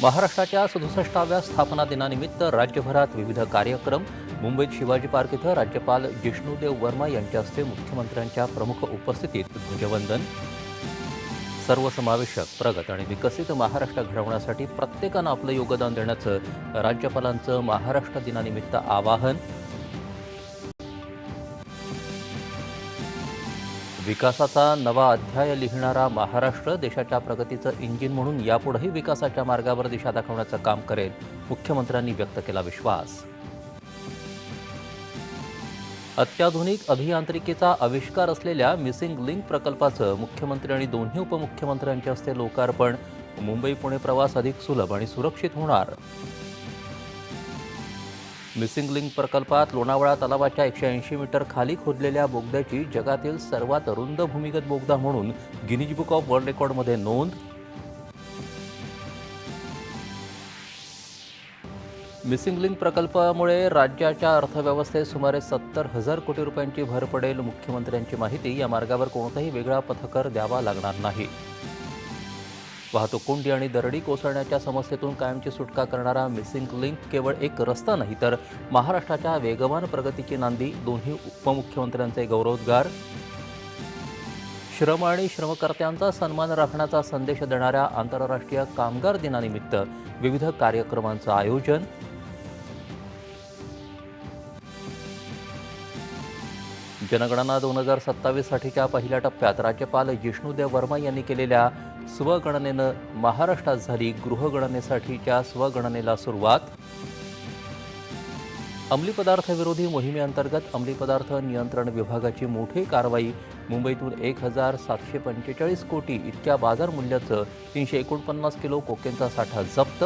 महाराष्ट्राच्या 67व्या स्थापना दिनानिमित्त राज्यभरात विविध कार्यक्रम. मुंबईत शिवाजी पार्क इथं राज्यपाल जिष्णुदेव वर्मा यांच्या हस्ते मुख्यमंत्र्यांच्या प्रमुख उपस्थितीत ध्वजवंदन. सर्वसमावेशक, प्रगत आणि विकसित महाराष्ट्र घडवण्यासाठी प्रत्येकानं आपलं योगदान देण्याचं राज्यपालांचं महाराष्ट्र दिनानिमित्त आवाहन. विकासाचा नवा अध्याय लिहिणारा महाराष्ट्र देशाच्या प्रगतीचं इंजिन म्हणून यापुढेही विकासाच्या मार्गावर दिशा दाखवण्याचं काम करेल, मुख्यमंत्र्यांनी व्यक्त केला विश्वास. अत्याधुनिक अभियांत्रिकीचा आविष्कार असलेल्या मिसिंग लिंक प्रकल्पाचं मुख्यमंत्री आणि दोन्ही उपमुख्यमंत्र्यांच्या हस्ते लोकार्पण. मुंबई पुणे प्रवास अधिक सुलभ आणि सुरक्षित होणार. मिसिंग लिंक प्रकल्पात लोणावळा तलावाच्या 180 मीटर खाली खोदलेल्या बोगद्याची जगातील सर्वात रुंद भूमिगत बोगदा म्हणून गिनीज बुक ऑफ वर्ल्ड रेकॉर्डमध्ये नोंद. मिसिंग लिंक प्रकल्पामुळे राज्याच्या अर्थव्यवस्थेत सुमारे 70,000 कोटी रुपयांची भर पडेल, मुख्यमंत्र्यांची माहिती. या मार्गावर कोणताही वेगळा पथकर द्यावा लागणार नाही. वाहतूक कोंडी आणि दरडी कोसळण्याच्या समस्येतून कायमची सुटका करणारा मिसिंग लिंक केवळ एक रस्ता नाही, तर महाराष्ट्राच्या वेगवान प्रगतीची नांदी. दोन्ही उपमुख्यमंत्र्यांचे गौरवोद्गार. श्रम आणि श्रमकर्त्यांचा सन्मान राखण्याचा संदेश देणाऱ्या आंतरराष्ट्रीय कामगार दिनानिमित्त विविध कार्यक्रमांचं आयोजन. जनगणना 2027 साठीच्या पहिल्या टप्प्यात राज्यपाल जिष्णुदेव वर्मा यांनी केलेल्या स्वगणनेनं महाराष्ट्रात झाली गृहगणनेसाठीच्या स्वगणनेला सुरुवात. अंमली पदार्थ विरोधी मोहिमेअंतर्गत अंमली पदार्थ नियंत्रण विभागाची मोठी कारवाई. मुंबईतून 1,745 कोटी इतक्या बाजार मूल्याचं 349 किलो कोकेनचा साठा जप्त.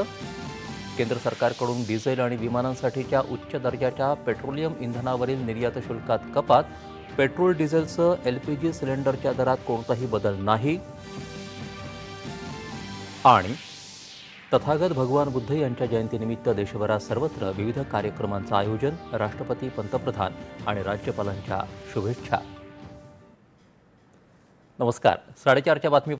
केंद्र सरकारकडून डिझेल आणि विमानांसाठीच्या उच्च दर्जाच्या पेट्रोलियम इंधनावरील निर्यात शुल्कात कपात. पेट्रोल डिझेलसह LPG सिलेंडरच्या दरात कोणताही बदल नाही. आणि तथागत भगवान बुद्ध यांच्या जयंतीनिमित्त देशभरात सर्वत्र विविध कार्यक्रमांचं आयोजन. राष्ट्रपती, पंतप्रधान आणि राज्यपालांच्या शुभेच्छा. नमस्कार. 4:30च्या बातमी